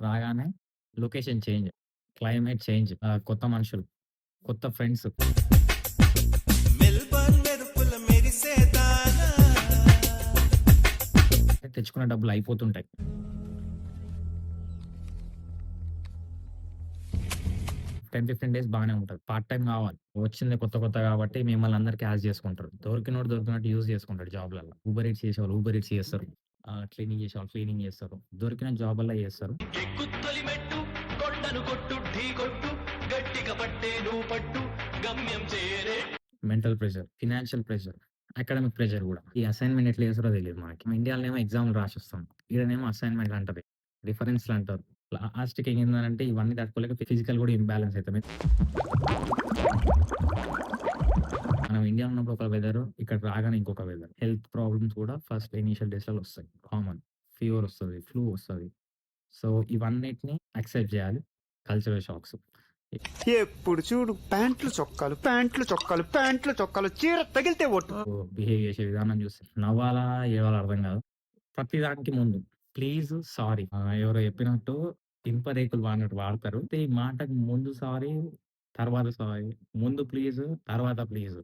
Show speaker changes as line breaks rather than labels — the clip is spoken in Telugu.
రాగానే లొకేషన్ చేంజ్, క్లైమేట్ చేంజ్, కొత్త మనుషులు, కొత్త ఫ్రెండ్స్.
మెల్బర్న్ మెరుపుల మెరిసేదానా
తెచ్చుకున్న డబ్బులు అయిపోతుంటాయి. 10, 15 డేస్ బానే ఉంటది. పార్ట్ టైమ్ గావాలి. వచ్చింది కొత్త కొత్త గాబట్టి మిమ్మల్ని అందరూ క్యాచ్ జేసుకుంటారు. దొరికినోడు దొరికినట్టు యూజ్ జేసుకుంటాడు జాబ్‌లల్ల. ఊబర్ ఈట్స్ చేసేవాళ్ళు ఊబర్ ఈట్స్ చేస్తారు. క్లీనింగ్ చేసేవాళ్ళు క్లీనింగ్ చేస్తారు. దొరికిన జాబల్లా చేస్తారు.
ఎక్కుత్తొలి మెట్టు కొండను కొట్టు ఢీ కొట్టు గట్టిగా పట్టే నువ్వు పట్టు గమ్యం చేరే
mental pressure, financial pressure, academic pressure గూడా. ఈ అసైన్‌మెంట్ ఎట్లా చేస్తారో తెలీదు మనకి. ఇండియాలోనేమో ఎగ్జామ్‌లు రాసొస్తాం. ఈడనేమో అసైన్‌మెంట్‌లంటది. రిఫరెన్స్‌లంటారు. లాస్ట్‌కి ఏందంటే ఇవన్నీ తట్టుకోలేక ఫిజికల్ గూడా ఇంబాలెన్స్ అయితాం. మనం ఇండియాలో ఉన్నప్పుడు ఒక వెదరు, ఇక్కడ రాగానే ఇంకొక వెదర్. హెల్త్ ప్రాబ్లమ్స్ కూడా ఫస్ట్ ఇనీషియల్ డేస్‌లలో ఒస్తాయి. కామన్. ఫీవర్ ఒస్తది, ఫ్లూ ఒస్తది. సో, ఇవన్నిటిని యాక్సెప్ట్ జేయాలి. Cultural shocks.
ఎప్పుడు చూడు ప్యాంట్లు చొక్కాలు ప్యాంట్లు చొక్కాలు ప్యాంట్లు చొక్కాలు చీర తగిలితే ఒట్టు.
బిహేవ్ చేసే విధానం చూసి నవ్వాలా? ఏడవాలో అర్థం కాదు. ప్రతి దానికి ముందు ప్లీజ్, సారీ, ఎవరో చెప్పినట్టు ఇనుప రేకులు వాడినట్టు వాడతారు. ఈ మాటకు ముందు సారీ, తర్వాత సారీ, ముందు ప్లీజ్, తర్వాత ప్లీజ్.